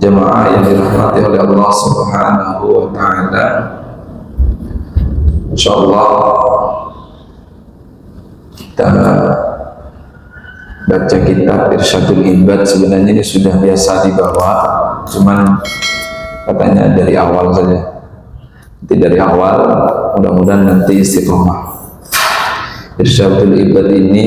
Jemaah yang dirahmati oleh Allah Subhanahu wa Ta'ala, insyaallah kita baca kitab Irsyadul Ibad. Sebenarnya ini sudah biasa dibawa, cuman katanya dari awal saja. Nanti dari awal, mudah-mudahan nanti istiqomah. Irsyadul Ibad ini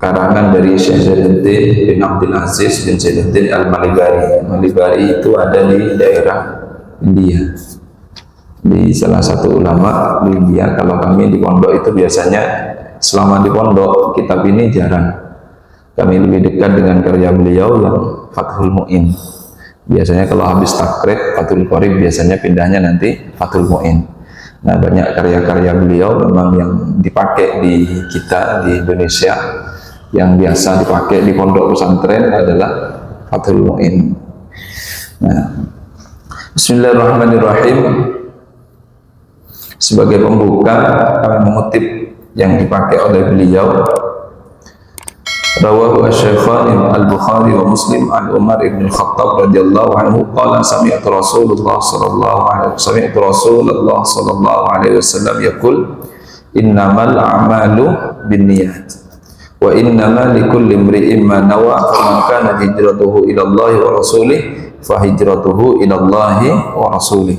karangan dari Syekh Zainuddin bin Abdul Aziz bin Zainuddin Al-Malibari. Malibari itu ada di daerah India, di salah satu ulama di India. Kalau kami di pondok itu biasanya selama di pondok kitab ini jarang. Kami lebih dekat dengan karya beliau yang Fathul Mu'in. Biasanya kalau habis takrib Fathul Qorib, biasanya pindahnya nanti Fathul Mu'in. Nah, banyak karya-karya beliau memang yang dipakai di kita di Indonesia. Yang biasa dipakai di pondok pesantren adalah Fathul Mu'in. Nah, Bismillahirrahmanirrahim. Sebagai pembuka, kami mengutip yang dipakai oleh beliau. Rawahu asy-Syaikhan Al-Bukhari wa Muslim an Umar ibn Khattab radhiyallahu anhu qala sami'tu Rasulullah sallallahu alaihi wasallam yaqul innamal a'malu binniyat wa innama likulli imri'in ma nawa faman kanat hijratuhu ila Allah wa rasulih fa hijratuhu ila Allah wa rasulih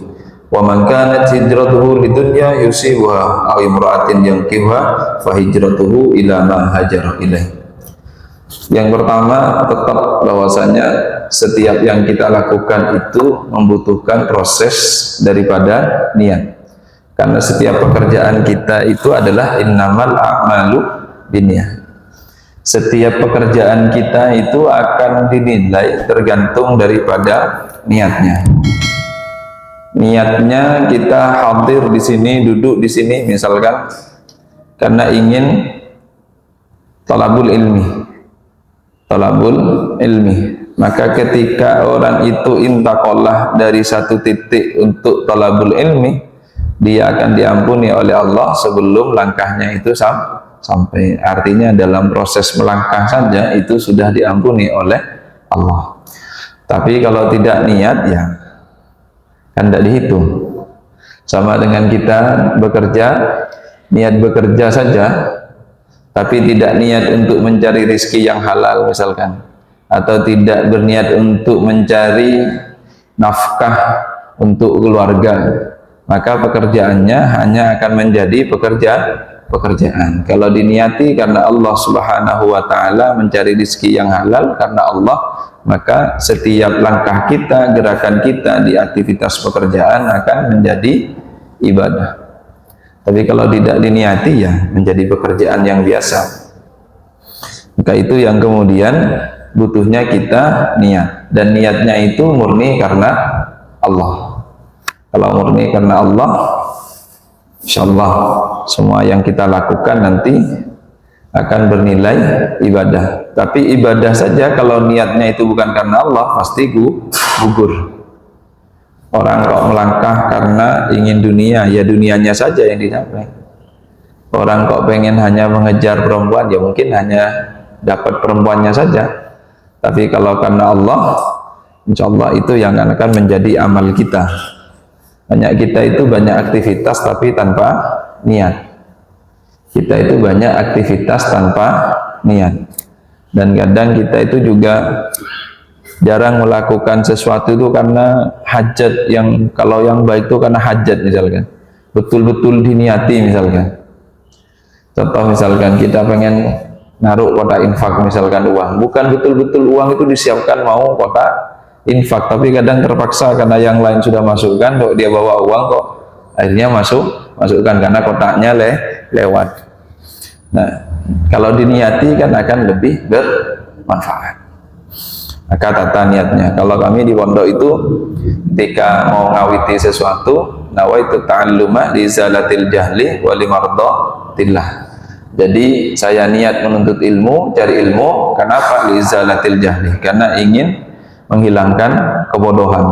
wa man kanat hijratuhu lidunya yusibuha aw imra'atin yankihuha fa hijratuhu ila ma hajara ilaih. Yang pertama, tetap bahwasanya setiap yang kita lakukan itu membutuhkan proses daripada niat. Karena setiap pekerjaan kita itu adalah innamal a'malu binniyat. Setiap pekerjaan kita itu akan dinilai tergantung daripada niatnya. Niatnya kita hadir di sini, duduk di sini misalkan karena ingin talabul ilmi, maka ketika orang itu intaqallah dari satu titik untuk talabul ilmi, dia akan diampuni oleh Allah sebelum langkahnya itu sampai. Artinya dalam proses melangkah saja itu sudah diampuni oleh Allah. Tapi kalau tidak niat, ya kan tidak dihitung. Sama dengan kita bekerja, niat bekerja saja tapi tidak niat untuk mencari rezeki yang halal misalkan, atau tidak berniat untuk mencari nafkah untuk keluarga, maka pekerjaannya hanya akan menjadi pekerjaan. Kalau diniati karena Allah Subhanahu wa Ta'ala, mencari rezeki yang halal karena Allah, maka setiap langkah kita, gerakan kita di aktivitas pekerjaan akan menjadi ibadah. Tapi kalau tidak diniati, ya menjadi pekerjaan yang biasa. Maka itu yang kemudian butuhnya kita niat, dan niatnya itu murni karena Allah. Kalau murni karena Allah, insyaallah semua yang kita lakukan nanti akan bernilai ibadah. Tapi ibadah saja kalau niatnya itu bukan karena Allah, pasti gugur. Orang kok melangkah karena ingin dunia, ya dunianya saja yang dicapai. Orang kok pengen hanya mengejar perempuan, ya mungkin hanya dapat perempuannya saja. Tapi kalau karena Allah, insya Allah itu yang akan menjadi amal kita. Banyak kita itu banyak aktivitas tapi tanpa niat. Kita itu banyak aktivitas tanpa niat. Dan kadang kita itu juga jarang melakukan sesuatu itu karena hajat, yang kalau yang baik itu karena hajat misalkan, betul-betul diniati misalkan. Contoh misalkan kita pengen naruh kotak infak misalkan uang, bukan betul-betul uang itu disiapkan mau kotak infak, tapi kadang terpaksa karena yang lain sudah masukkan, kok dia bawa uang kok akhirnya masukkan karena kotaknya lewat. Nah, kalau diniati kan akan lebih bermanfaat. Maka tata niatnya. Kalau kami di pondok itu ketika mau ngawiti sesuatu, nawaitu ta'alluma li zalatil jahli wa limardatillah. Jadi saya niat menuntut ilmu, cari ilmu, kenapa? Li zalatil jahli, karena ingin menghilangkan kebodohan,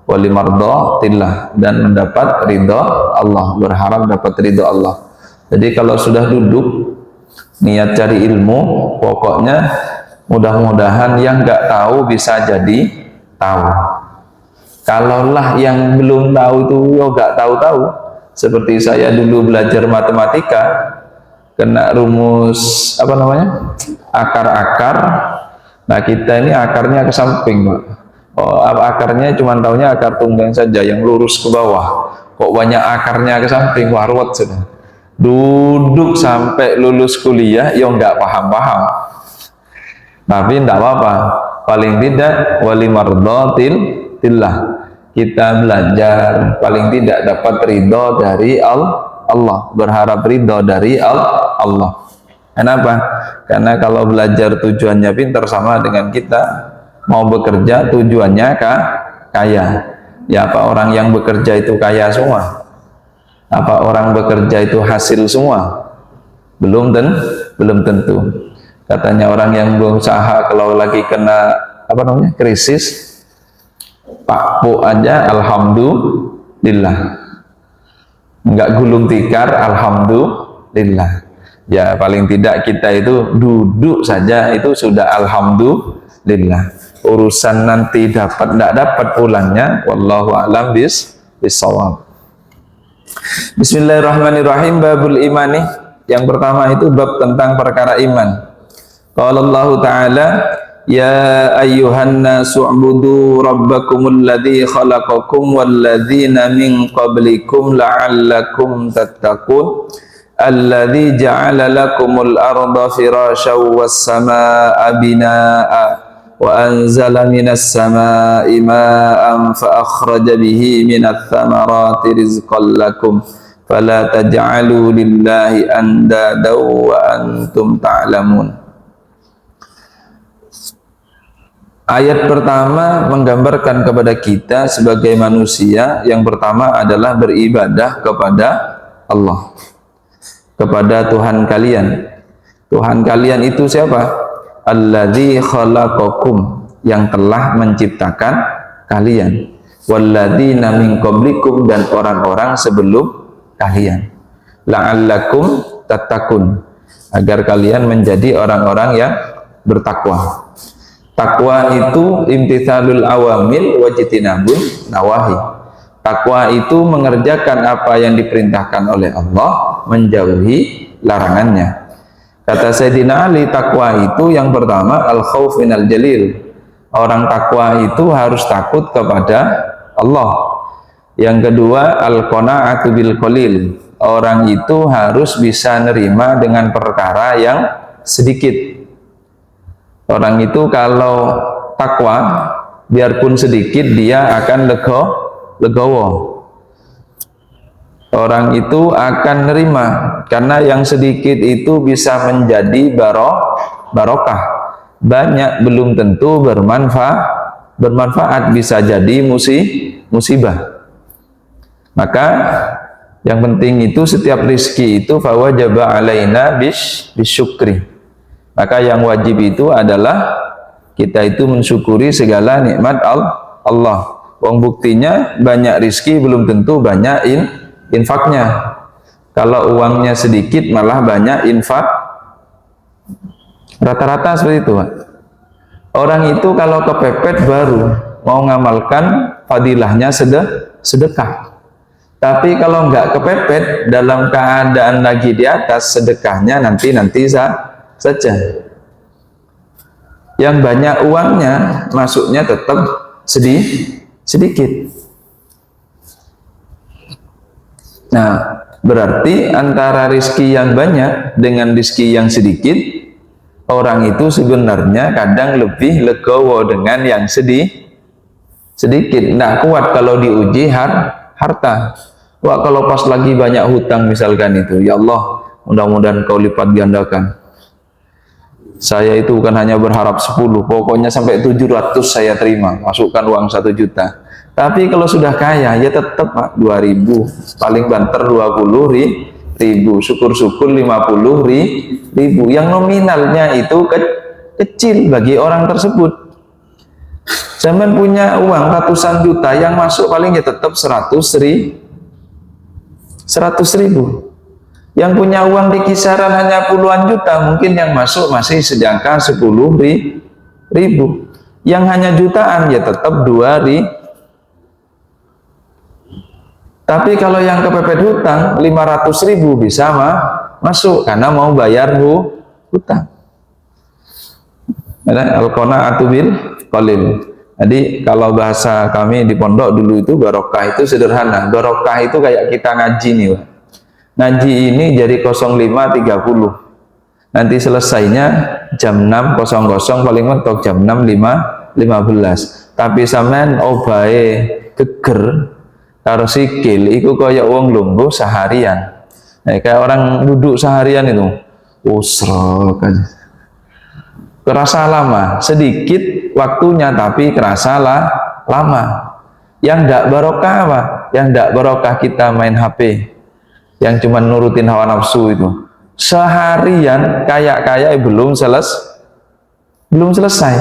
wa limardatillah, dan mendapat ridha Allah, berharap dapat ridha Allah. Jadi kalau sudah duduk niat cari ilmu, pokoknya mudah-mudahan yang nggak tahu bisa jadi tahu. Kalaulah yang belum tahu itu yo gak tahu-tahu, seperti saya dulu belajar matematika, kena rumus apa namanya, akar-akar. Nah kita ini akarnya ke samping, Pak. Oh, akarnya cuma taunya akar tunggang saja yang lurus ke bawah. Kok banyak akarnya ke samping, warwat sudah. Duduk sampai lulus kuliah, yo nggak paham-paham. Tapi tidak apa-apa. Paling tidak wali mardhatillah. Kita belajar, paling tidak dapat ridho dari Allah. Berharap ridho dari Allah. Kenapa? Karena kalau belajar tujuannya pintar sama dengan kita mau bekerja tujuannya kaya. Ya apa orang yang bekerja itu kaya semua? Apa orang bekerja itu hasil semua? Belum tentu. Katanya orang yang berusaha kalau lagi kena apa namanya krisis, Pak Po aja alhamdulillah, enggak gulung tikar alhamdulillah. Ya paling tidak kita itu duduk saja itu sudah alhamdulillah. Urusan nanti dapat tidak dapat pulangnya wallahu a'lam bissawab. Bismillahirrahmanirrahim. Babul imani. Yang pertama itu bab tentang perkara iman. Qala Allah Ta'ala, ya ayyuhan nasu ubudu rabbakumul ladzi khalaqakum wal ladzina min qablikum la'allakum tattaqun. Alladzi ja'ala lakumul arda firasyan was samaa'a binaa'a wa anzala minas samaa'i maa'an fa akhraja bihi minats thamarati rizqan lakum fala taj'alu lillahi andadan wa antum ta'lamun. Ayat pertama menggambarkan kepada kita sebagai manusia, yang pertama adalah beribadah kepada Allah, kepada Tuhan kalian. Tuhan kalian itu siapa? Alladzi khalaqakum, yang telah menciptakan kalian, walladzina min qablikum, dan orang-orang sebelum kalian, la'allakum tattaqun, agar kalian menjadi orang-orang yang bertakwa. Takwa itu imtithalul awamil wajtinabun nawahi. Takwa itu mengerjakan apa yang diperintahkan oleh Allah, menjauhi larangannya. Kata Sayyidina Ali, takwa itu yang pertama al-khauf minal jalil. Orang takwa itu harus takut kepada Allah. Yang kedua al-qana'atu bil qalil. Orang itu harus bisa nerima dengan perkara yang sedikit. Orang itu kalau takwa, biarpun sedikit dia akan legowo. Orang itu akan nerima, karena yang sedikit itu bisa menjadi barokah. Banyak belum tentu bermanfaat, bisa jadi musibah. Maka yang penting itu setiap rizki itu fawajaba alaina bisyukri. Maka yang wajib itu adalah kita itu mensyukuri segala nikmat Allah. Wong buktinya banyak rizki belum tentu banyak infaknya. Kalau uangnya sedikit malah banyak infak. Rata-rata seperti itu, Pak. Orang itu kalau kepepet baru mau ngamalkan fadilahnya sedekah. Tapi kalau nggak kepepet dalam keadaan lagi di atas, sedekahnya nanti saja. Yang banyak uangnya masuknya tetap sedikit. Nah, berarti antara rizki yang banyak dengan rizki yang sedikit, orang itu sebenarnya kadang lebih legowo dengan yang sedikit. Nah, kuat kalau diuji harta. Wah, kalau pas lagi banyak hutang misalkan itu, ya Allah, mudah-mudahan kau lipat gandakan. Saya itu bukan hanya berharap 10, pokoknya sampai 700 saya terima, masukkan uang 1 juta. Tapi kalau sudah kaya, ya tetap, Pak, 2000, paling banter 20.000, syukur-syukur 50.000, yang nominalnya itu kecil bagi orang tersebut. Zaman punya uang ratusan juta, yang masuk paling ya tetap 100.000. Yang punya uang di kisaran hanya puluhan juta, mungkin yang masuk masih sedangkan 10.000. Yang hanya jutaan ya tetap 2 ribu. Tapi kalau yang kepepet hutang 500.000 bisa masuk karena mau bayar hutang. Al-qanaatu bil qalil. Jadi kalau bahasa kami di pondok dulu itu barokah itu sederhana. Barokah itu kayak kita ngaji nih, Pak. Ngaji ini jadi 05.30. Nanti selesainya jam 6.00 paling mentok jam 6.15. Tapi sampean obahe geger karo sikil iku kaya wong lungguh seharian. Nah, kayak orang duduk seharian itu usrok aja. Kerasa lama, sedikit waktunya tapi kerasa lama. Yang ndak barokah apa? Yang ndak barokah kita main HP, yang cuma nurutin hawa nafsu itu. Seharian kayak belum selesai.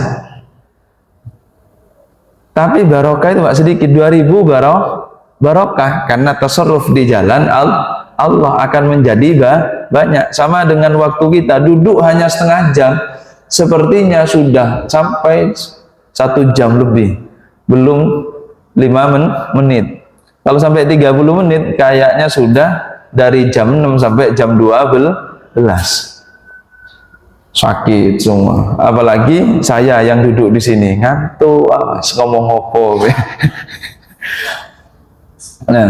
Tapi barokah itu Pak sedikit, 2.000 barokah karena tasarruf di jalan Allah akan menjadi banyak. Sama dengan waktu kita duduk hanya setengah jam, sepertinya sudah sampai 1 jam lebih, belum 5 menit. Kalau sampai 30 menit kayaknya sudah dari jam 6 sampai jam 12 sakit semua. Apalagi saya yang duduk di sini ngantuk, ngomong apa. Nah,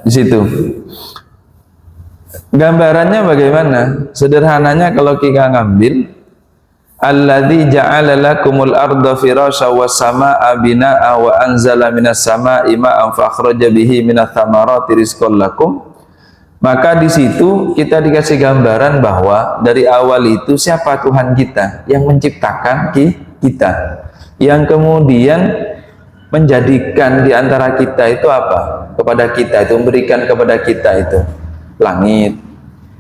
di situ gambarannya bagaimana? Sederhananya kalau kita ngambil alladzi ja'ala lakumul arda firasya was samaa'a binaa'a wa anzala minas samaa'i ma'an fa akhraja bihi minats thamarati rizqan lakum. Maka di situ kita dikasih gambaran bahwa dari awal itu siapa Tuhan kita yang menciptakan kita, yang kemudian menjadikan di antara kita itu apa? Kepada kita itu, memberikan kepada kita itu langit,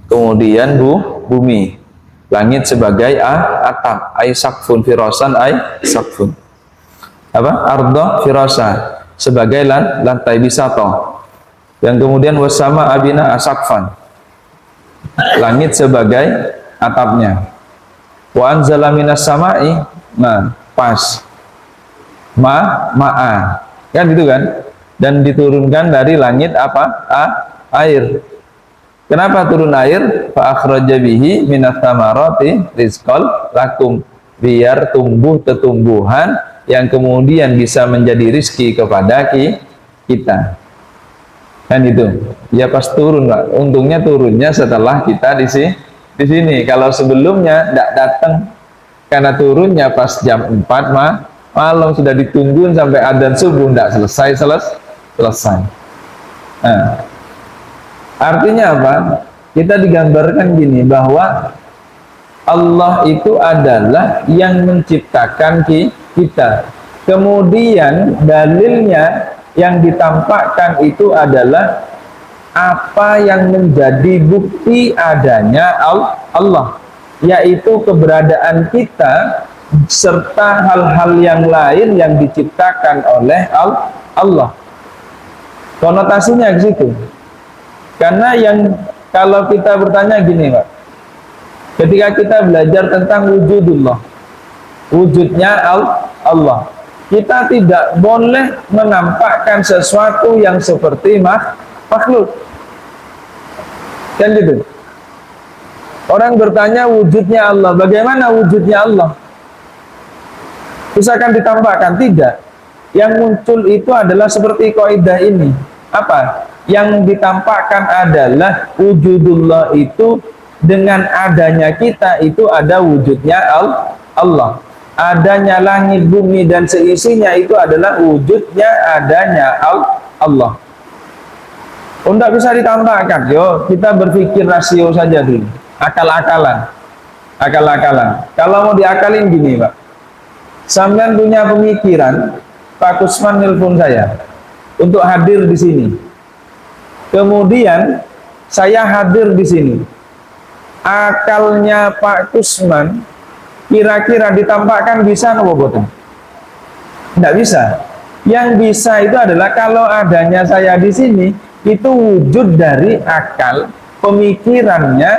kemudian bumi. Langit sebagai atap, ay sakfun firasan, ay sakfun. Apa? Arda firasa sebagai lantai bisato. Yang kemudian wasama abina asakfan, langit sebagai atapnya. Wa anzala minas samai, nah pas ma'a kan gitu kan, dan diturunkan dari langit apa? Air. Kenapa turun air? Fa akhraja bihi minats thamarati rizqan lakum, biar tumbuh tumbuhan yang kemudian bisa menjadi rizki kepada kita. Kan itu ya, pas turun Pak. Untungnya turunnya setelah kita di sini. Kalau sebelumnya tidak datang, karena turunnya pas jam 4 malam sudah ditungguin sampai adzan subuh, tidak selesai. Nah, artinya apa? Kita digambarkan gini, bahwa Allah itu adalah yang menciptakan kita. Kemudian dalilnya yang ditampakkan itu adalah apa yang menjadi bukti adanya Allah, yaitu keberadaan kita serta hal-hal yang lain yang diciptakan oleh Allah. Konotasinya ke situ. Karena yang kalau kita bertanya gini Pak, ketika kita belajar tentang wujudullah, wujudnya Allah, kita tidak boleh menampakkan sesuatu yang seperti makhluk. Kan gitu. Orang bertanya wujudnya Allah, bagaimana wujudnya Allah? Misalkan ditampakkan, tidak. Yang muncul itu adalah seperti kaidah ini. Apa? Yang ditampakkan adalah wujudullah itu dengan adanya kita itu ada wujudnya Allah. Adanya langit, bumi dan seisinya itu adalah wujudnya adanya Allah. Tidak bisa ditambahkan. Yo, kita berpikir rasio saja dulu. Akal-akalan. Kalau mau diakalin gini Pak, sampean punya pemikiran, Pak Kusman nelpon saya untuk hadir di sini. Kemudian saya hadir di sini. Akalnya Pak Kusman kira-kira ditampakkan bisa atau boten? Tidak bisa. Yang bisa itu adalah kalau adanya saya di sini, itu wujud dari akal, pemikirannya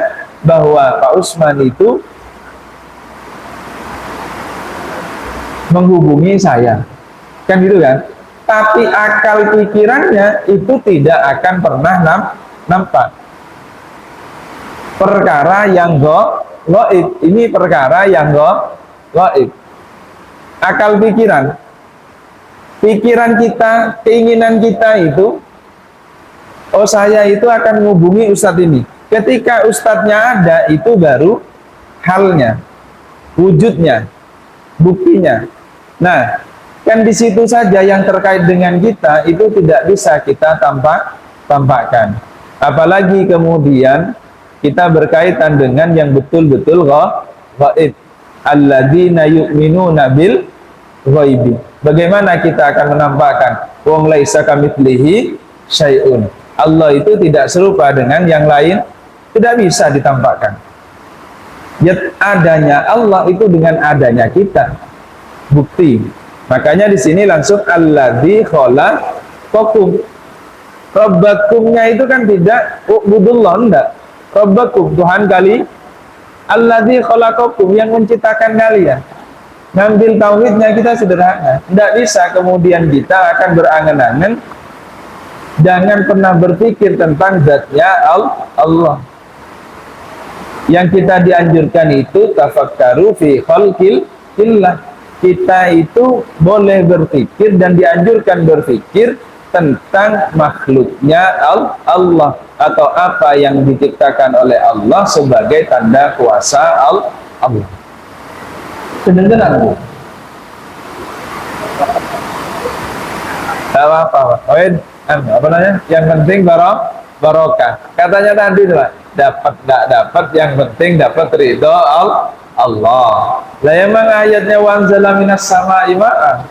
bahwa Pak Usman itu menghubungi saya, kan gitu kan? Tapi akal pikirannya itu tidak akan pernah nampak. Perkara yang gaib, ini perkara yang gaib. Akal pikiran kita, keinginan kita itu, oh saya itu akan menghubungi ustadz ini. Ketika ustadznya ada, itu baru halnya, wujudnya, buktinya. Nah, kan di situ saja yang terkait dengan kita itu tidak bisa kita tampakkan. Apalagi kemudian kita berkaitan dengan yang betul-betul gaib. Alladzina yu'minuna bil ghaibi. Bagaimana kita akan menampakkan? Wong laisa kamitslihi syai'un. Allah itu tidak serupa dengan yang lain, tidak bisa ditampakkan. Adanya Allah itu dengan adanya kita, bukti. Makanya di sini langsung alladzi khalaqakum. Rabbakumnya itu kan tidak ubudullah, enggak. Rabbakum, Tuhan kali. Alladzi khalaqakum, yang menciptakan kalian. Ngambil tauhidnya kita sederhana. Tidak bisa kemudian kita akan berangan-angan. Jangan pernah berpikir tentang zatnya Allah. Yang kita dianjurkan itu tafakkaru fi khalqillah. Kita itu boleh berpikir dan dianjurkan berpikir tentang makhluknya Allah atau apa yang diciptakan oleh Allah sebagai tanda kuasa Allah. Kedengeran Bu? Apa namanya? Yang penting barokah. Katanya tadi Pak, dapat enggak dapat, yang penting dapat ridho Allah. Lah emang ayatnya wanzala minas sama'i ma'a.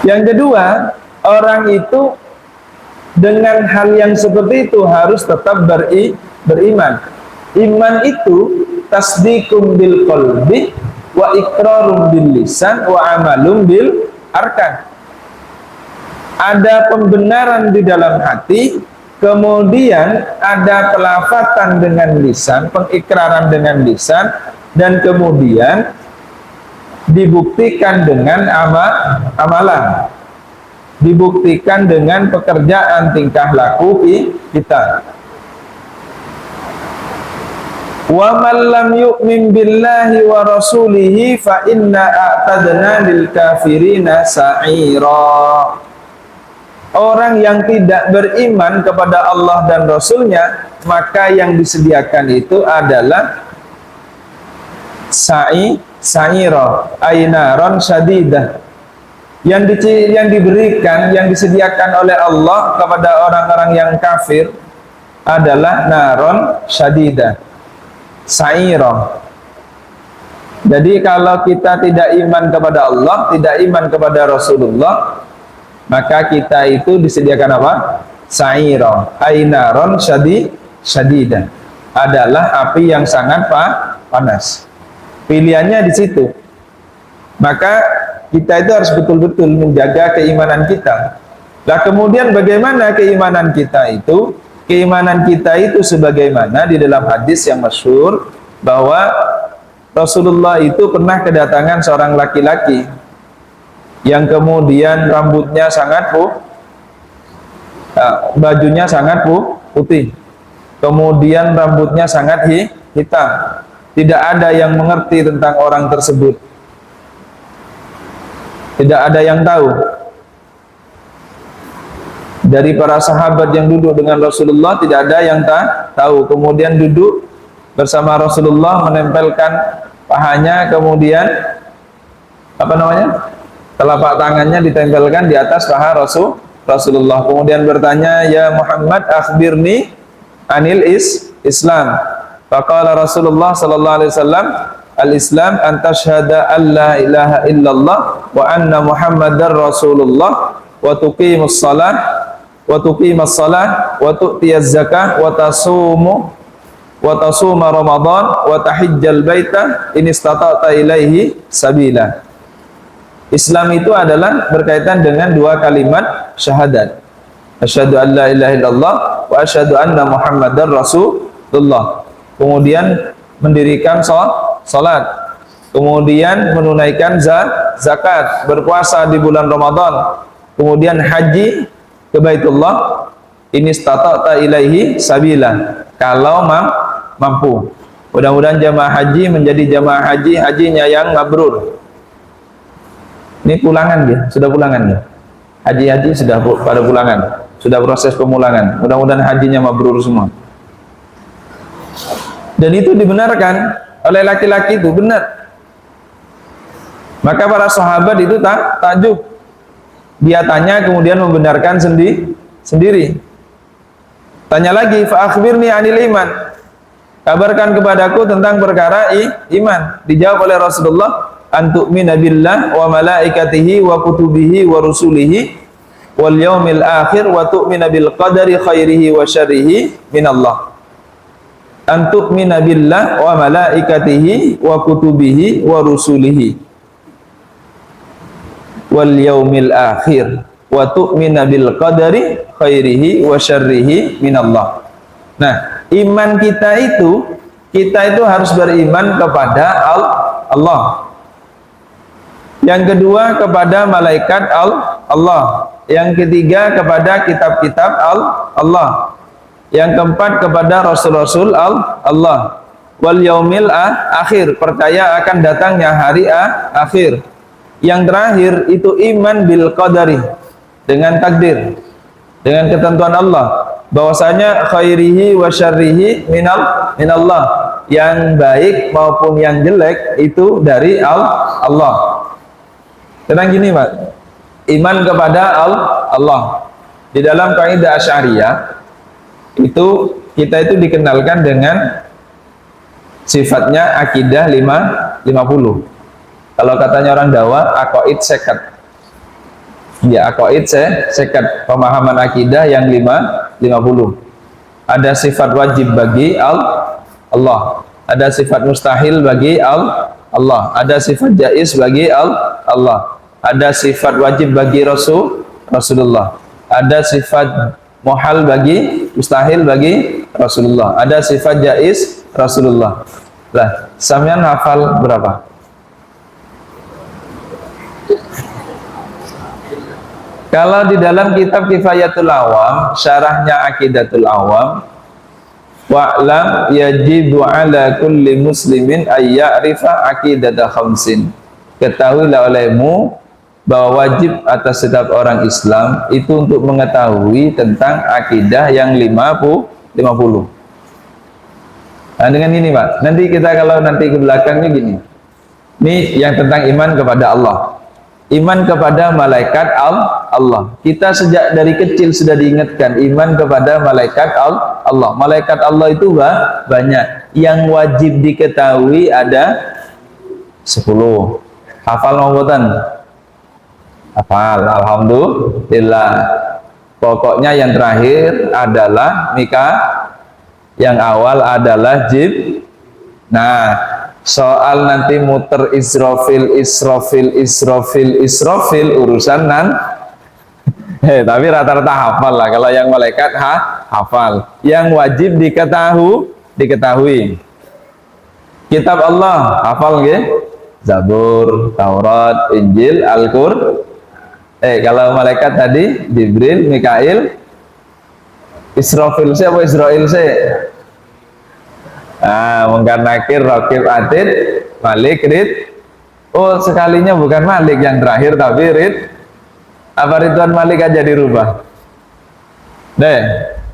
Yang kedua, orang itu dengan hal yang seperti itu harus tetap beriman. Iman itu tasdiqum bil qalbi wa iqrarum bil lisan wa amalum bil arkan. Ada pembenaran di dalam hati, kemudian ada pelafatan dengan lisan, pengikraran dengan lisan, dan kemudian dibuktikan dengan amalan, dibuktikan dengan pekerjaan tingkah laku kita. Wa man lam yu'min billahi wa rasulihi fa inna a'tadna lil kafirina sa'ira. Orang yang tidak beriman kepada Allah dan Rasulnya, maka yang disediakan itu adalah sa'ira, ainaron syadidah. Yang diberikan, yang disediakan oleh Allah kepada orang-orang yang kafir adalah naron syadidah, sa'ira. Jadi kalau kita tidak iman kepada Allah, tidak iman kepada Rasulullah, maka kita itu disediakan apa? Sa'ira, ainaron syadidah, adalah api yang sangat panas. Pilihannya di situ. Maka kita itu harus betul-betul menjaga keimanan kita. Nah, kemudian bagaimana keimanan kita itu? Keimanan kita itu sebagaimana di dalam hadis yang masyhur bahwa Rasulullah itu pernah kedatangan seorang laki-laki yang kemudian rambutnya sangat bajunya sangat putih, kemudian rambutnya sangat hitam. Tidak ada yang mengerti tentang orang tersebut, tidak ada yang tahu dari para sahabat yang duduk dengan Rasulullah, tidak ada yang tahu. Kemudian duduk bersama Rasulullah, menempelkan pahanya, kemudian telapak tangannya ditempelkan di atas paha Rasulullah. Kemudian bertanya, ya Muhammad, akhbirni anil Islam. Faqala Rasulullah sallallahu alaihi wasallam, al-Islam an tashhada an la ilaha illallah wa anna Muhammadar Rasulullah wa tuqimus salah wa tu'tiyaz zakah wa tasuma Ramadan wa tahijjal baita in istata'ta ilaihi sabila. Islam itu adalah berkaitan dengan dua kalimat syahadat. Asyhadu an la ilaha illallah wa asyhadu anna Muhammadar Rasulullah. Kemudian mendirikan salat, kemudian menunaikan zakat, berpuasa di bulan Ramadan, kemudian haji ke Baitullah, ini stata'ta ilaihi sabila, kalau mampu. Mudah-mudahan jamaah haji menjadi jamaah hajinya yang mabrur. Ini pulangan ya, sudah pulangan ya. Haji sudah pada pulangan, sudah proses pemulangan. Mudah-mudahan hajinya mabrur semua. Dan itu dibenarkan oleh laki-laki, itu benar. Maka para sahabat itu takjub. Dia tanya kemudian membenarkan sendiri. Tanya lagi, fa akhbirni 'anil iman. Kabarkan kepadaku tentang perkara iman. Dijawab oleh Rasulullah, antu'mina billah wa malaikatihi wa kutubihi wa rusulihi wal yaumil akhir wa tu'mina bil qadari khairihi wa syarrihi minallah. Antu'mina billah wa malaikatihi wa kutubihi wa rusulihi wal yaumil akhir wa tu'mina bil qadari khairihi wa syarrihi minallah. Nah, iman kita itu harus beriman kepada Allah. Yang kedua kepada malaikat Allah. Yang ketiga kepada kitab-kitab Allah. Yang keempat kepada rasul-rasul Allah. Wal yaumil akhir, percaya akan datangnya hari akhir. Yang terakhir itu iman bil qadari, dengan takdir, dengan ketentuan Allah, bahwasanya khairihi wa syarrihi minallah, yang baik maupun yang jelek itu dari Allah. Tenang gini Pak, iman kepada Allah di dalam kaidah Asy'ariyah itu kita itu dikenalkan dengan sifatnya akidah 50. Kalau katanya orang Dawa, aqaid sekat. Ya, aqaid sekat, pemahaman akidah yang 50. Ada sifat wajib bagi Allah, ada sifat mustahil bagi Allah, ada sifat jaiz bagi Allah, ada sifat wajib bagi Rasulullah, ada sifat muhal bagi, mustahil bagi Rasulullah, ada sifat jaiz Rasulullah. Lah, sampean hafal berapa? Kalau di dalam kitab Kifayatul Awam, syarahnya Aqidatul Awam, wa'lam yajibu ala kulli muslimin ayya'rifa aqidata khamsin. Ketahuilah olehmu bahwa wajib atas setiap orang Islam itu untuk mengetahui tentang akidah yang 50. Nah, dengan ini Pak, nanti kita kalau nanti ke belakangnya gini. Ini yang tentang iman kepada Allah. Iman kepada malaikat Allah. Kita sejak dari kecil sudah diingatkan iman kepada malaikat Allah. Malaikat Allah itu banyak. Yang wajib diketahui ada 10. Hafal maubotan? Hafal, alhamdulillah. Pokoknya yang terakhir adalah Mika, yang awal adalah Jib. Nah, soal nanti muter Israfil urusan tapi rata-rata hafal lah. Kalau yang malaikat hafal. Yang wajib diketahui kitab Allah hafal nggih? Zabur, Taurat, Injil, Al-Qur'an. Kalau malaikat tadi Jibril, Mikail, Israfil apa Israil Mungkar Nakir, Raqib, Atid, Malik, Rid. Oh, sekalinya bukan Malik yang terakhir tapi Rid. Apa Ridwan Malik aja dirubah?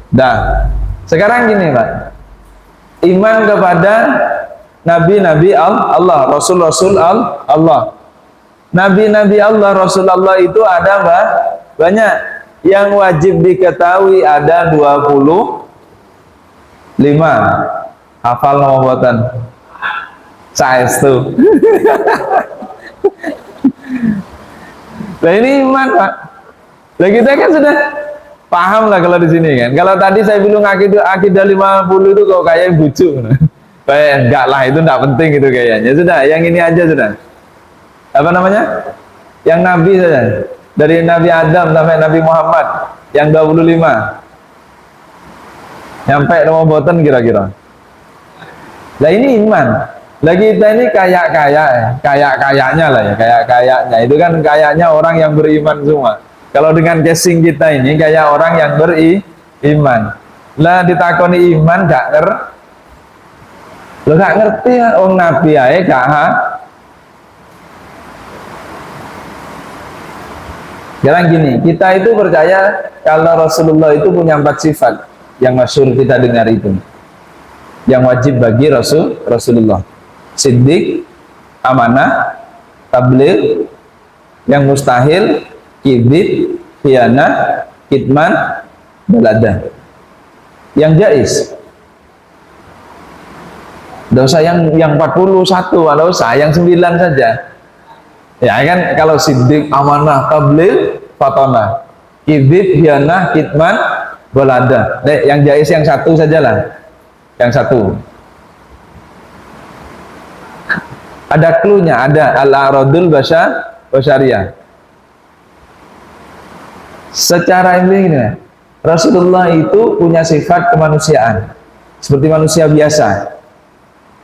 Dah. Sekarang gini Pak, iman kepada nabi-nabi Allah, rasul-rasul Allah. Nabi-nabi Allah, Rasulullah itu ada banyak. Yang wajib diketahui ada 25. Hafal ngomongkan saestu. Nah ini iman Pak. Nah kita kan sudah paham lah kalau di sini kan. Kalau tadi saya bilang akidah 50 itu kok kayak bujuk. Kayak enggak lah, itu enggak penting itu kayaknya. Sudah, yang ini aja sudah. Apa namanya? Yang Nabi saja. Dari Nabi Adam sampai Nabi Muhammad yang 25. Nyampe nomor boten kira-kira. Nah ini iman. Lagi kita ini kayak-kayaknya lah ya, kayak-kayaknya. Itu kan kayaknya orang yang beriman semua. Kalau dengan casing kita ini kayak orang yang beriman. Lah ditakoni iman gak ngerti. Lo gak ngerti ya, orang Nabi ae gak ha. Sekarang gini, kita itu percaya kalau Rasulullah itu punya 4 sifat yang masyhur kita dengar itu, yang wajib bagi Rasulullah: siddiq, amanah, tabligh, yang mustahil, kibit, khianah, kitman, baladah. Yang jais, tidak usah yang 41, tidak usah yang 9 saja. Ya kan, kalau siddiq, amanah, tabligh, fatonah, kibit, khianah, kitman, baladah. Yang jais yang 1 sajalah. Yang 1. Ada cluenya, ada al-aradul basyariyah. Secara ini Rasulullah itu punya sifat kemanusiaan seperti manusia biasa,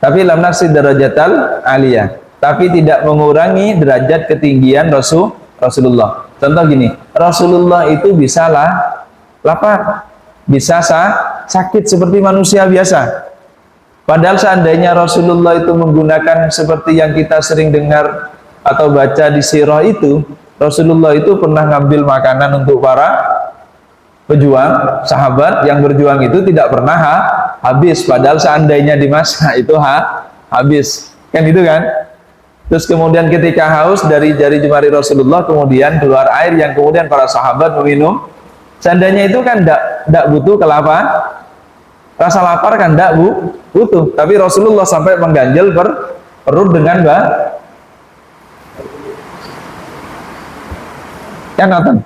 tapi lam nafsi darajatal aliyah, tapi tidak mengurangi derajat ketinggian Rasulullah. Contoh gini, Rasulullah itu bisa lapar, bisa sakit seperti manusia biasa. Padahal seandainya Rasulullah itu menggunakan seperti yang kita sering dengar atau baca di sirah itu, Rasulullah itu pernah ngambil makanan untuk para pejuang, sahabat yang berjuang itu tidak pernah habis. Padahal seandainya dimasak itu habis, kan itu kan. Terus kemudian ketika haus dari jari jemari Rasulullah kemudian keluar air yang kemudian para sahabat meminum. Seandainya itu kan tidak butuh kelapa, rasa lapar kan tidak butuh, tapi Rasulullah sampai mengganjal perut dengan kan nonton.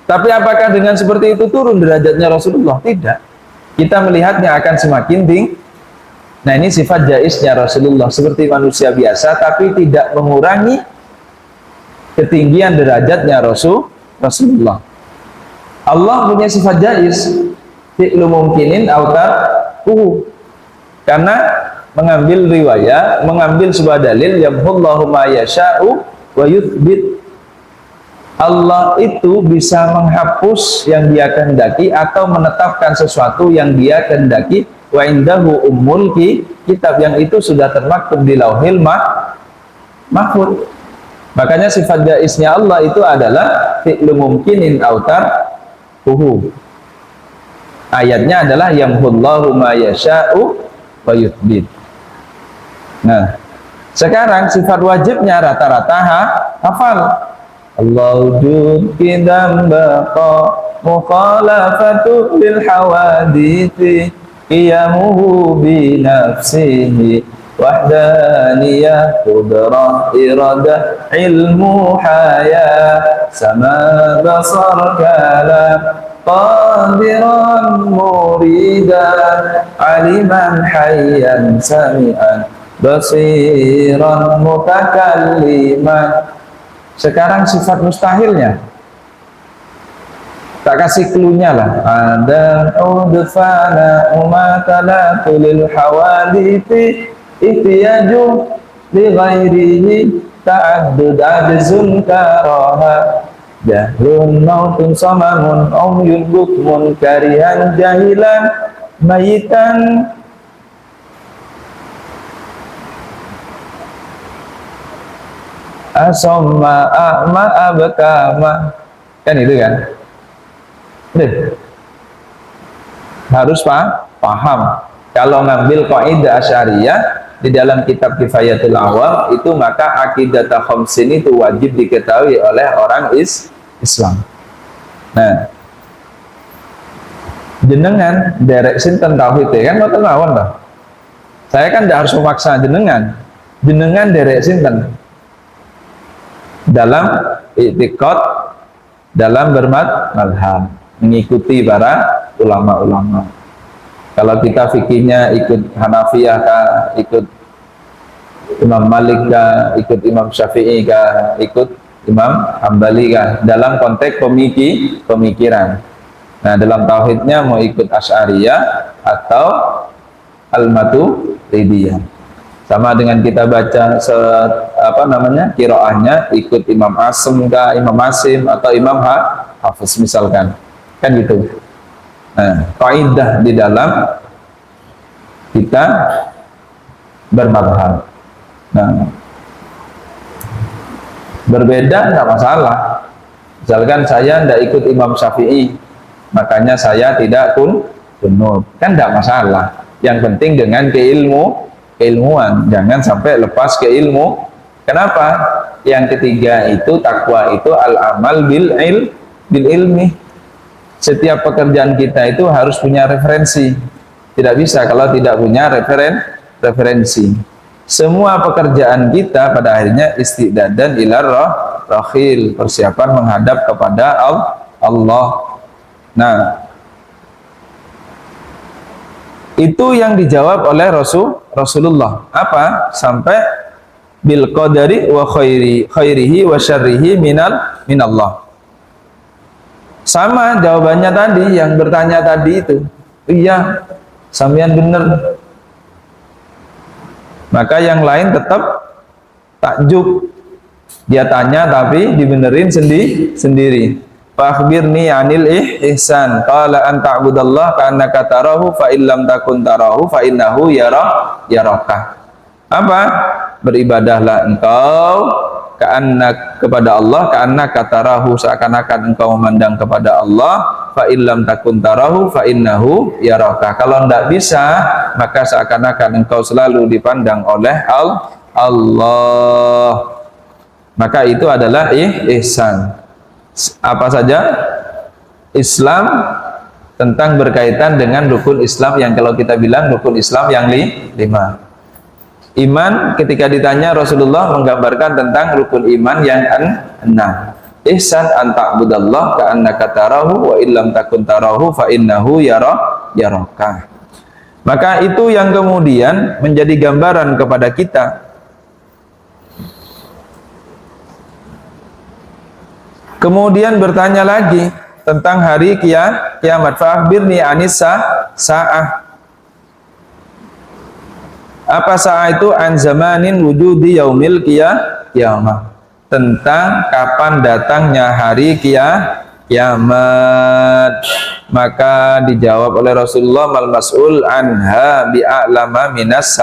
Tapi apakah dengan seperti itu turun derajatnya Rasulullah? Tidak. Kita melihatnya akan semakin tinggi. Nah, ini sifat jaiznya Rasulullah, seperti manusia biasa tapi tidak mengurangi ketinggian derajatnya Rasulullah. Allah punya sifat jaiz, fi'lu mungkinin autar karena mengambil riwayat, mengambil sebuah dalil, yamhullahu ma yasha'u wa yuthbit. Allah itu bisa menghapus yang dia kehendaki atau menetapkan sesuatu yang dia kehendaki. Wa indahu ummul kitab, yang itu sudah termaktub di lauhil mahfuz. Makanya sifat jaiznya Allah itu adalah fi'lu mumkinin autar ayatnya adalah yamhullahu ma yasha'u wa yuthbit. Nah, sekarang sifat wajibnya rata-rata hafal. Allah wujud kidam baqa mukhalafatu lil hawadithi qiyamuhu bi nafsihi wahdaniyah qudrah iradah ilmu haya sama basar kalam qadiran muridan aliman hayyan sami'an basiran mutakalliman. Sekarang sifat mustahilnya tak kasih cluenya lah. Ada udfana umatalatu lil hawadithi ihtiyaju li ghairihi ta'addud ajzun karaha jahlun mautun samamun umyun bukmun karihan jahilan mayitan. Asomma a'ma abkama, kan itu kan. Harus paham. Kalau ngambil kaidah Asy'ariyah di dalam kitab Kifayatul Awam itu, maka akidah khamsin itu wajib diketahui oleh orang Islam. Nah, jenengan derek sinten tauhid kan mboten mawon toh. Saya kan tidak harus memaksa jenengan derek sinten dalam i'tiqad, dalam bermadhab, mengikuti para ulama-ulama. Kalau kita fikihnya ikut Hanafiyah kah, ikut Imam Malik kah, ikut Imam Syafi'i kah, ikut Imam Hambali kah, dalam konteks pemikiran. Nah, dalam tauhidnya mau ikut Asy'ariyah atau Al-Maturidiyah. Sama dengan kita baca qiraahnya ikut Imam Asim Imam Asim atau Imam Hafiz misalkan. Kan gitu. Nah, kaidah di dalam kita bermadhab. Nah, berbeda nggak masalah. Misalkan saya tidak ikut Imam Syafi'i, makanya saya tidak kunut. Kan tidak masalah. Yang penting dengan keilmuan, jangan sampai lepas ke ilmu. Kenapa? Yang ketiga itu takwa itu al-amal bil ilmi. Setiap pekerjaan kita itu harus punya referensi. Tidak bisa kalau tidak punya referensi. Semua pekerjaan kita pada akhirnya istidadan ila rahil, persiapan menghadap kepada Allah. Nah, itu yang dijawab oleh Rasulullah. Apa? Sampai bil qadari wa khairihi wa syarrihi minallah. Sama jawabannya tadi, yang bertanya tadi itu. Iya, sampean bener. Maka yang lain tetap takjub. Dia tanya tapi dibenerin sendiri. Fakhbirni anil ihsan. Qala an ta'budallaha ka'annaka tarahu fa illam takun tarahu fa innahu yaraka. Apa? Beribadahlah engkau kepada Allah ka'annaka tarahu, seakan-akan engkau memandang kepada Allah, fa illam takun tarahu fa innahu yaraka. Kalau tidak bisa, maka seakan-akan engkau selalu dipandang oleh Allah. Maka itu adalah ihsan. Apa saja? Islam tentang berkaitan dengan rukun Islam yang kalau kita bilang rukun Islam yang 5. Iman ketika ditanya Rasulullah menggambarkan tentang rukun iman yang 6. Ihsan an ta'budallah ka'annaka tarahu wa illam takun tarahu fa innahu yaraka. Maka itu yang kemudian menjadi gambaran kepada kita. Kemudian bertanya lagi tentang hari kiamat. Fa'akhbirni anis sa'ah. Apa sa'ah itu? An zamanin wujudi yaumil qiyamah. Tentang kapan datangnya hari kiamat. Maka dijawab oleh Rasulullah, mal mas'ul anha bi'a'lama minas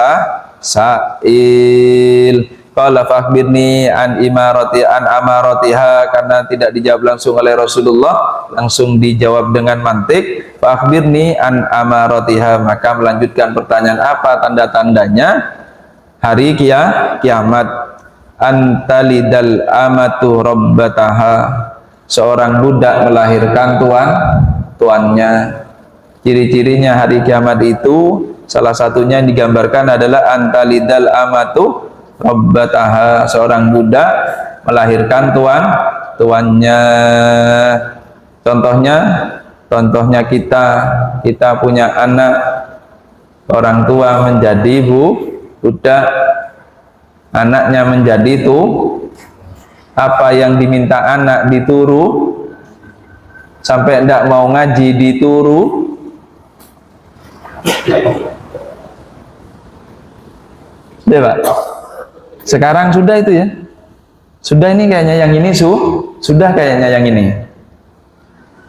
sa'il. Qala fakhbirni an amaratiha, karena tidak dijawab langsung oleh Rasulullah, langsung dijawab dengan mantik. Fakhbirni an amaratiha, maka melanjutkan pertanyaan, apa tanda-tandanya hari kiamat? Antalidal amatu rabbataha, seorang budak melahirkan tuannya. Ciri-cirinya hari kiamat itu salah satunya yang digambarkan adalah antalidal amatu rabbataha, seorang budak melahirkan tuannya. Contohnya kita punya anak, orang tua menjadi budak, anaknya menjadi apa yang diminta anak dituru, sampai tidak mau ngaji dituru. Ya Pak, sekarang sudah itu ya, sudah ini kayaknya yang ini sudah kayaknya yang ini.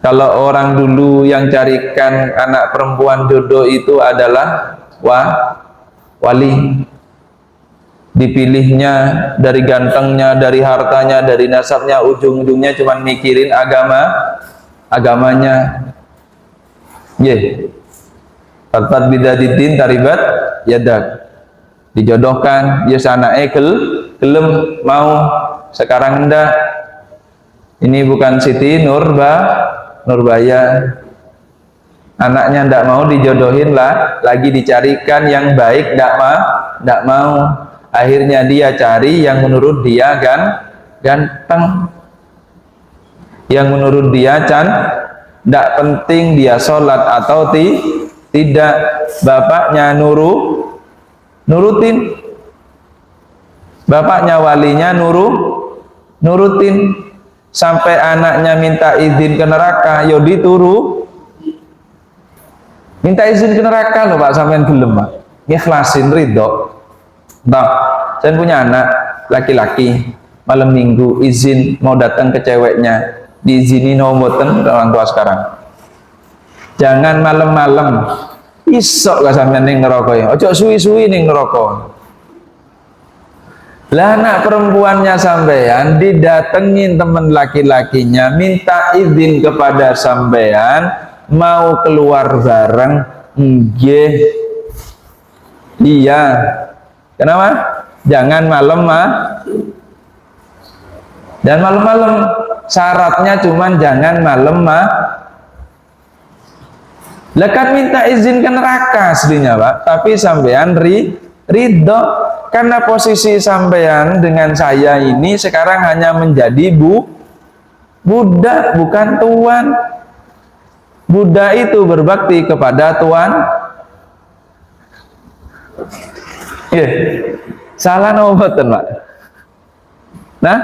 Kalau orang dulu yang carikan anak perempuan jodoh itu adalah wali, dipilihnya dari gantengnya, dari hartanya, dari nasabnya, ujung-ujungnya cuma mikirin agamanya. Tartat bidadidin taribat yadak, dijodohkan, ya anaknya gelem mau, sekarang hendak. Ini bukan Siti Nurbaya, anaknya ndak mau dijodohin lah, lagi dicarikan yang baik, ndak mau. Akhirnya dia cari yang menurut dia ganteng, yang menurut dia ndak penting dia sholat atau tidak, bapaknya nurutin, bapaknya walinya nurutin, sampai anaknya minta izin ke neraka, yo dituru. Minta izin ke neraka loh Pak, sampean gelem Pak, ikhlasin ridho. Entah, saya punya anak laki-laki, malam minggu izin mau datang ke ceweknya, diizini nomboten orang tua sekarang. Jangan malam-malam isok gak sampean ning neraka, ojo suwi-suwi ning neraka. Lah anak perempuannya sampean didatengin teman laki-lakinya, minta izin kepada sampean mau keluar bareng. Nggih. Iya. Kenapa? Jangan malam dan malam-malam. Syaratnya cuman jangan malam Lekat minta izin ke neraka aslinya, Pak. Tapi sampean ridho karena posisi sampean dengan saya ini sekarang hanya menjadi budak, bukan tuan. Budak itu berbakti kepada tuan. Salah noboten, Pak. Nah,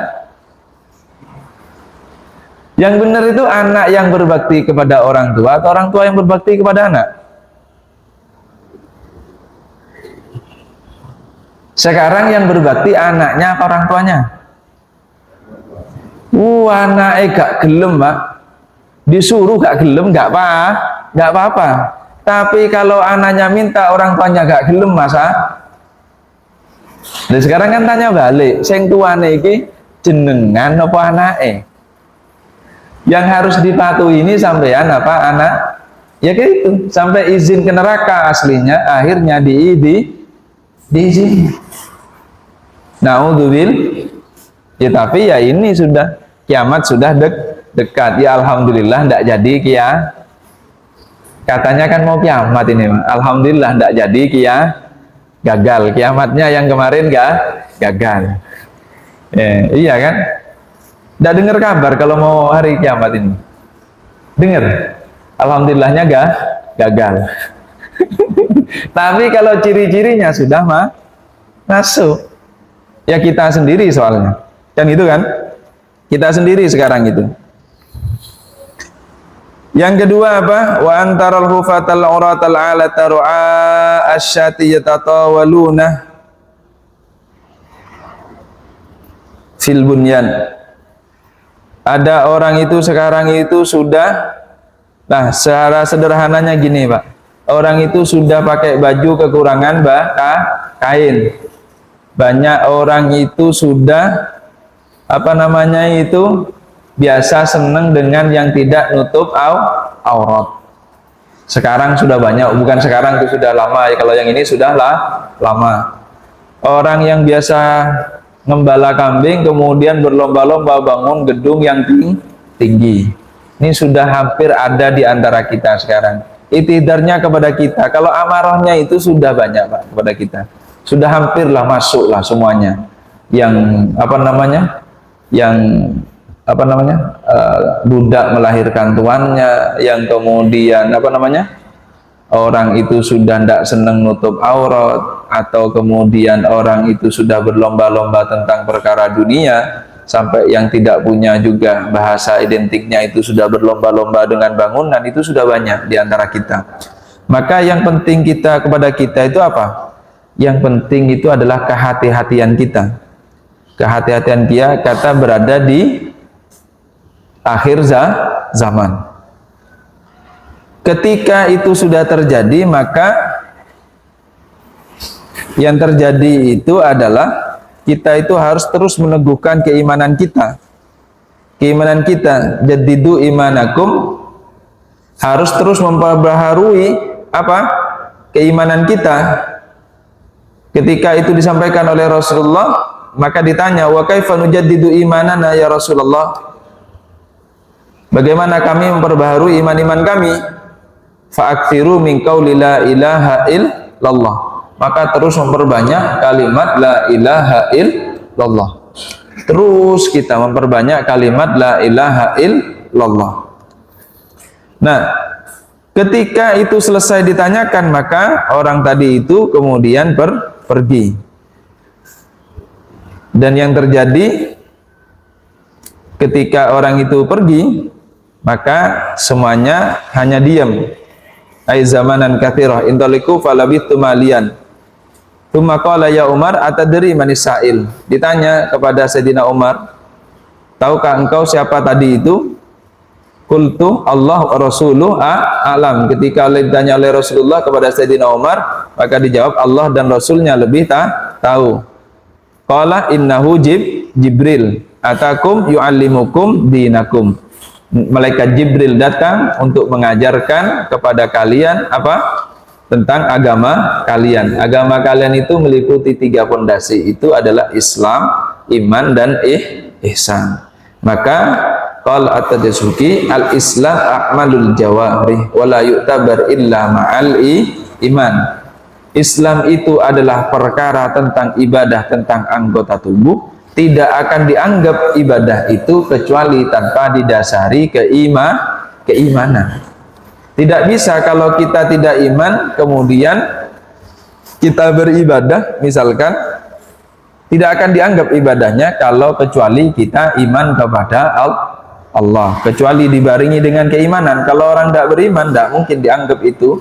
yang benar itu anak yang berbakti kepada orang tua atau orang tua yang berbakti kepada anak? Sekarang yang berbakti anaknya apa orang tuanya? Anaknya gak gelem, Pak. Disuruh gak gelem gak apa-apa. Tapi kalau anaknya minta orang tuanya gak gelem, masa? Nah, sekarang kan tanya balik, sing tuane iki jenengan apa anake? Yang harus dipatuhi ini sampean apa anak? Ya gitu, sampai izin ke neraka aslinya akhirnya diizin. Naudzubil. Ya tapi ya ini sudah kiamat sudah dekat. Ya alhamdulillah ndak jadi Katanya kan mau kiamat ini, alhamdulillah ndak jadi gagal. Kiamatnya yang kemarin gagal. Iya kan? Nggak dengar kabar kalau mau hari kiamat ini? Dengar? Alhamdulillahnya gagal. Tapi kalau ciri-cirinya sudah masuk, ya kita sendiri soalnya. Kan itu kan? Kita sendiri sekarang itu. Yang kedua apa? Wa antaral hufatal uratal alata ru'a asyati yatatawaluna fil bunyan. Ada orang itu sekarang itu sudah, nah secara sederhananya gini Pak, orang itu sudah pakai baju kekurangan kain. Banyak orang itu sudah biasa seneng dengan yang tidak nutup aurat. Sekarang sudah banyak, bukan sekarang, itu sudah lama ya. Kalau yang ini sudah lama. Orang yang biasa ngembala kambing kemudian berlomba-lomba bangun gedung yang tinggi. Ini sudah hampir ada di antara kita sekarang. Iktidarnya kepada kita. Kalau amarahnya itu sudah banyak Pak kepada kita. Sudah hampirlah masuklah semuanya. Yang budak melahirkan tuannya, yang kemudian orang itu sudah tidak senang nutup aurat, atau kemudian orang itu sudah berlomba-lomba tentang perkara dunia, sampai yang tidak punya juga bahasa identiknya itu sudah berlomba-lomba dengan bangunan. Itu sudah banyak di antara kita. Maka yang penting kepada kita itu apa? Yang penting itu adalah kehati-hatian kita. Kehati-hatian dia kata berada di akhir zaman. Ketika itu sudah terjadi, maka yang terjadi itu adalah kita itu harus terus meneguhkan keimanan kita. Keimanan kita, jadidu imanakum, harus terus memperbaharui keimanan kita. Ketika itu disampaikan oleh Rasulullah, maka ditanya, wa kaifa nujaddidu imanana ya Rasulullah? Bagaimana kami memperbaharui iman-iman kami? Fa'aktsiru min qauli la ilaha illallah. Maka terus memperbanyak kalimat la ilaha illallah. Terus kita memperbanyak kalimat la ilaha illallah. Nah, ketika itu selesai ditanyakan, maka orang tadi itu kemudian pergi. Dan yang terjadi ketika orang itu pergi, maka semuanya hanya diam. Ai zamanan katsirah intaliku falabithu malian. Tsumma qala ya Umar atadri manis sa'il. Ditanya kepada Sayyidina Umar, tahukah engkau siapa tadi itu? Qultu Allah wa rasuluhu a'lam. Ketika ditanya oleh Rasulullah kepada Sayyidina Umar, maka dijawab Allah dan Rasulnya lebih tahu. Qala innahu Jibril atakum yu'allimukum dinakum. Malaikat Jibril datang untuk mengajarkan kepada kalian apa? Tentang agama kalian. Agama kalian itu meliputi 3 fondasi. Itu adalah Islam, iman dan ihsan. Maka qala at-Tadasuki al-Islam a'malul jawarih wa la yu'tabar illa ma'al iman. Islam itu adalah perkara tentang ibadah, tentang anggota tubuh, tidak akan dianggap ibadah itu kecuali tanpa didasari keimanan. Tidak bisa kalau kita tidak iman kemudian kita beribadah, misalkan tidak akan dianggap ibadahnya kalau kecuali kita iman kepada Allah, kecuali dibarengi dengan keimanan. Kalau orang tidak beriman, tidak mungkin dianggap itu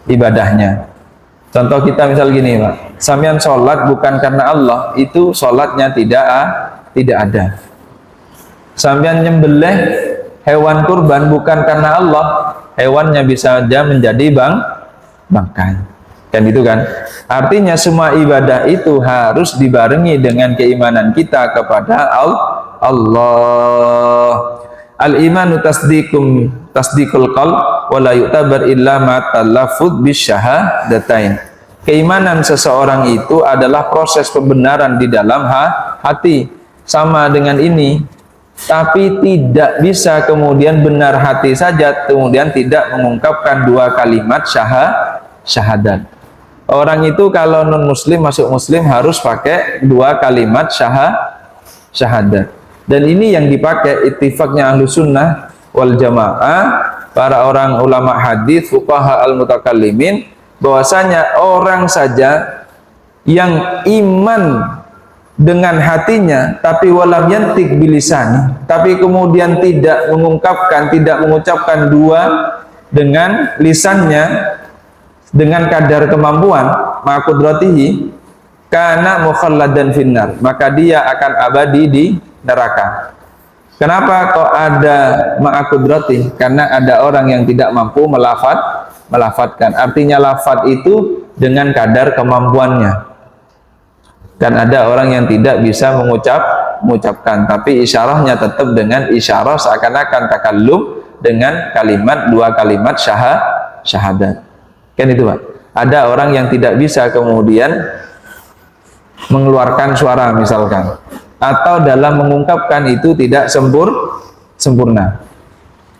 ibadahnya. Contoh kita misal gini, Pak, sampean sholat bukan karena Allah, itu sholatnya tidak ada. Sampean nyembelih hewan kurban bukan karena Allah, hewannya bisa saja menjadi bangkai. Kan itu kan? Artinya semua ibadah itu harus dibarengi dengan keimanan kita kepada Allah. Al-imanu tasdiqul qalb wa la yu'tabar illa ma talaffuz bisyahadatain. Keimanan seseorang itu adalah proses pembenaran di dalam hati. Sama dengan ini, tapi tidak bisa kemudian benar hati saja kemudian tidak mengungkapkan 2 kalimat syahadat. Orang itu kalau non muslim masuk muslim harus pakai 2 kalimat syahadat. Dan ini yang dipakai ittifaqnya ahlu sunnah wal jamaah, para orang ulama hadis, fuqaha al-mutakallimin, bahwasanya orang saja yang iman dengan hatinya tapi walam yantik bilisani, tapi kemudian tidak mengungkapkan, tidak mengucapkan 2 dengan lisannya dengan kadar kemampuan ma'qudratihi, kana mukhalladan finnar, maka dia akan abadi di neraka. Kenapa kok ada ma'qudrati? Karena ada orang yang tidak mampu melafatkan. Artinya lafat itu dengan kadar kemampuannya. Dan ada orang yang tidak bisa mengucapkan, tapi isyarahnya tetap dengan isyarah seakan-akan takallum dengan kalimat 2 kalimat syahadat. Kan itu, Pak. Ada orang yang tidak bisa kemudian mengeluarkan suara misalkan, atau dalam mengungkapkan itu tidak sempurna.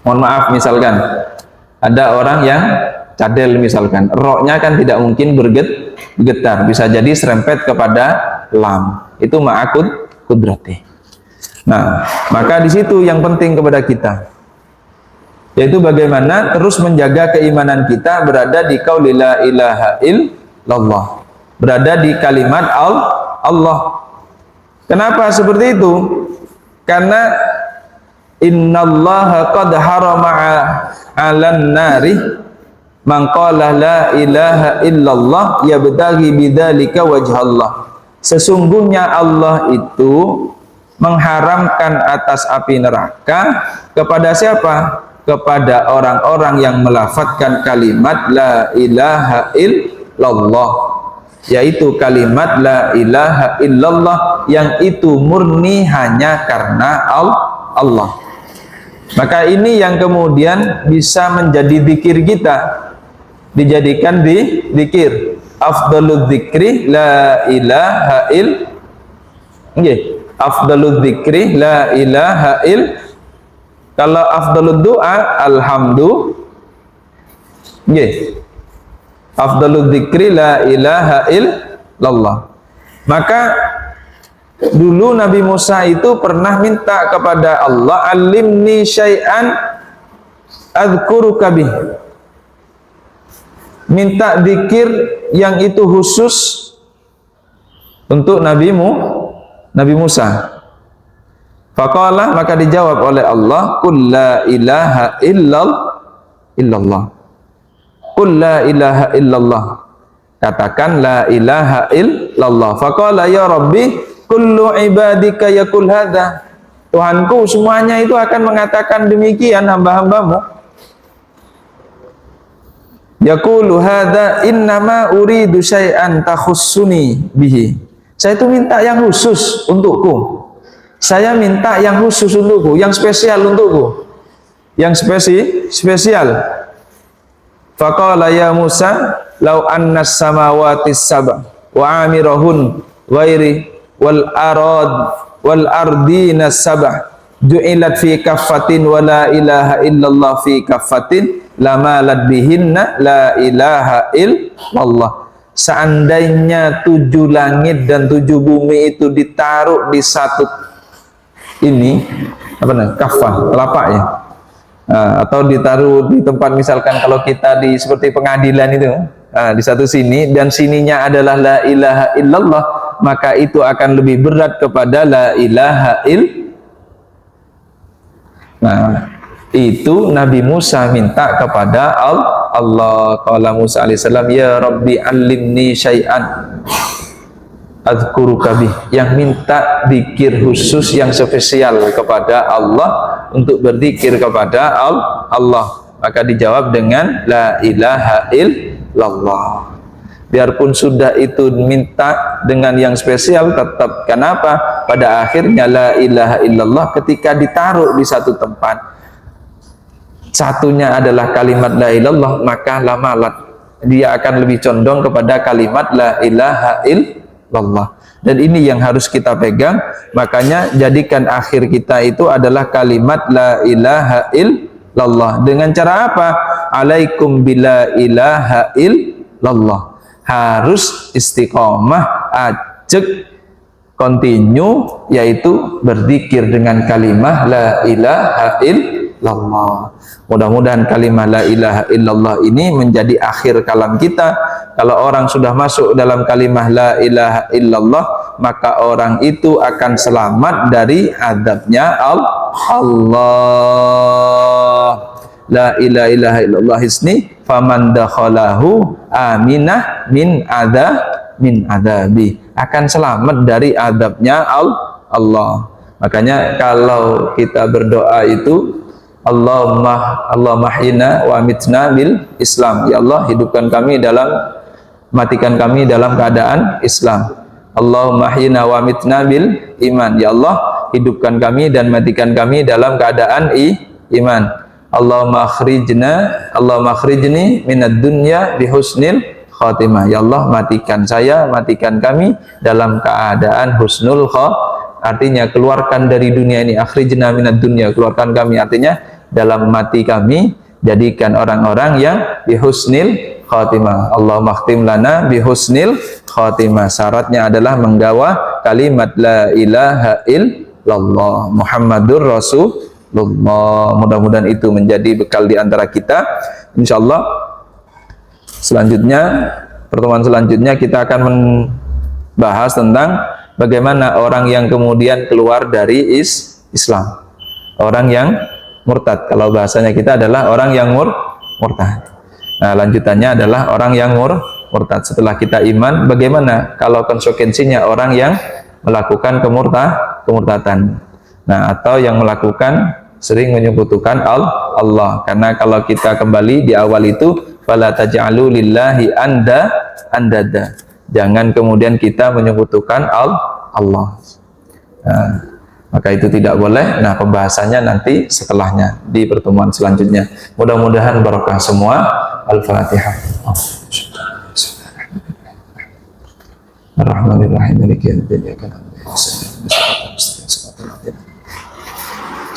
Mohon maaf, misalkan ada orang yang cadel misalkan, roknya kan tidak mungkin bergetar, bisa jadi serempet kepada lam, itu ma'akud kudrati. Nah, maka di situ yang penting kepada kita, yaitu bagaimana terus menjaga keimanan kita berada di qauli la ilaha illallah, berada di kalimat Allah. Kenapa seperti itu? Karena innallaha qad harama 'alan nari man qala la ilaha illallah yabtaghi bidzalika wajhallah. Sesungguhnya Allah itu mengharamkan atas api neraka kepada siapa? Kepada orang-orang yang melafadzkan kalimat la ilaha illallah, yaitu kalimat la ilaha illallah yang itu murni hanya karena Allah. Maka ini yang kemudian bisa menjadi zikir kita, dijadikan di zikir. Afdalul dzikri la ilaha afdalul dzikri la ilaha kalau afdalud doa afdalul dzikri la ilaha illallah. Maka dulu Nabi Musa itu pernah minta kepada Allah, alimni syai'an adzkuruka bih, minta zikir yang itu khusus untuk Nabi Musa. Faqala, maka dijawab oleh Allah, qul la ilaha illallah, qul la ilaha illallah, katakan la ilaha illallah. Faqala ya Rabbi kullu ibadika yaqul hadza. Tuhanku, semuanya itu akan mengatakan demikian hamba-hambamu. Yaqulu hadza innama uridu syai'an takhussuni bihi. Saya itu minta yang khusus untukku. Saya minta yang khusus untukku, yang spesial untukku. Yang spesial. Faqala ya Musa law anna samawati sab'a wa amirahun ghairi wal ardina sab'a ju'ilat fi kaffatin wa la ilaha illallah fi kaffatin lamalat bihinna la ilaha illallah. Seandainya 7 langit dan 7 bumi itu ditaruh di satu ini apa namanya, kaffah, telapak ya, atau ditaruh di tempat, misalkan kalau kita di seperti pengadilan itu, di satu sini dan sininya adalah la ilaha illallah, maka itu akan lebih berat kepada la ilaha illallah. Nah, itu Nabi Musa minta kepada Allah. Qala Musa alaihissalam, ya Rabbi alimni syai'an adzkuruka bih, yang minta zikir khusus yang spesial kepada Allah, untuk berzikir kepada Allah, maka dijawab dengan la ilaha illallah. Biarpun sudah itu minta dengan yang spesial, tetap kenapa pada akhirnya la ilaha illallah ketika ditaruh di satu tempat, satunya adalah kalimat la ilallah, maka lamalat, dia akan lebih condong kepada kalimat la ilaha illallah. Dan ini yang harus kita pegang. Makanya jadikan akhir kita itu adalah kalimat la ilaha illallah. Dengan cara apa? Alaikum bila ilaha illallah. Harus istiqomah, ajak, continue, yaitu berzikir dengan kalimah la ilaha illallah. Mudah-mudahan kalimah la ilaha illallah ini menjadi akhir kalam kita. Kalau orang sudah masuk dalam kalimah la ilaha illallah, maka orang itu akan selamat dari azabnya Allah. La ilaha illallah isni faman dakhalahu aminah min adabi, akan selamat dari azabnya Allah. Makanya kalau kita berdoa itu Allahumma hina wa amitna bil Islam, ya Allah hidupkan kami matikan kami dalam keadaan Islam. Allahumma hina wa amitna bil iman, ya Allah hidupkan kami dan matikan kami dalam keadaan iman. Allahumma akhrijni minad dunya bihusnil khatimah, ya Allah matikan kami dalam keadaan husnul khatimah. Artinya keluarkan dari dunia ini, akhrijna minad dunya, keluarkan kami, artinya dalam mati kami jadikan orang-orang yang bihusnil khatimah. Allahumma khtim lana bihusnil khatimah. Syaratnya adalah menggawa kalimat la ilaha illallah Muhammadur Rasulullah. Mudah-mudahan itu menjadi bekal di antara kita. Insyaallah pertemuan selanjutnya kita akan membahas tentang bagaimana orang yang kemudian keluar dari Islam, orang yang murtad. Kalau bahasanya kita adalah orang yang murtad. Nah, lanjutannya adalah orang yang murtad. Setelah kita iman, bagaimana kalau konsekuensinya orang yang melakukan kemurtadan. Nah, atau yang melakukan sering menyekutukan Allah. Karena kalau kita kembali di awal itu, fala taj'alu lillahi andada. Jangan kemudian kita menyekutukan Allah. Nah, maka itu tidak boleh. Nah, pembahasannya nanti setelahnya di pertemuan selanjutnya. Mudah-mudahan barokah semua. Al-Fatihah. Ar-Rahmanir-Rahim.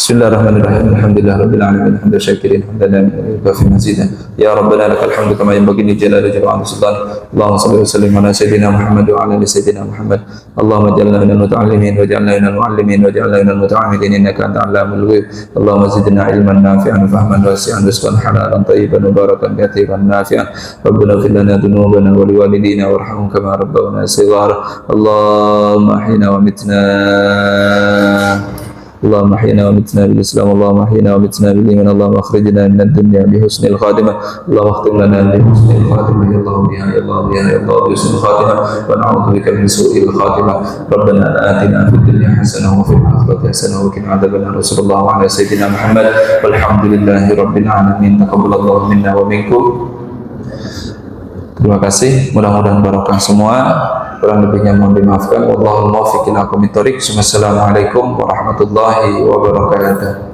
Bismillahirrahmanirrahim. Alhamdulillahirabbil alamin. Hamdan syakirin, hamdan fi mazidah. Ya Rabbana lakal hamdu kama yanbaghi li jalali wajhika wa sultan. Allahumma shalli wa sallim ala sayyidina Muhammad wa ala ali sayyidina Muhammad. Allahumma ij'alna minal muta'allimin waj'alna minal mu'allimin waj'alna minal muta'amilin innaka antal 'allamul ghuyub. Allahumma zidna ilman nafi'an fahman wasi'an rizqan halalan thayyiban mubarakan katiban nafi'an. Rabbana ighfir lana dhunubana wa liwalidina warhamhum kama rabbawna shighara. Allahumma hina wa mitna اللهم احينا ومتنا بالإسلام، اللهم احينا ومتنا بالإيمان، اللهم اخرجنا من الدنيا بحسن الخاتمة، اللهم اختم لنا بحسن الخاتمة يا الله بها يا الله بها يا الله بحسن الخاتمة، ونعوذ بك من سوء الخاتمة. ربنا آتنا في الدنيا حسنة وفي الآخرة حسنة وقنا عذاب النار. صلى الله على سيدنا محمد والحمد لله رب العالمين. تقبل الله منا ومنكم. Terima kasih, mudah-mudahan barokah semua. Kurang lebihnya mohon dimaafkan. Wallahul muwaffiq ila aqwamit thoriq. Wassalamualaikum warahmatullahi wabarakatuh.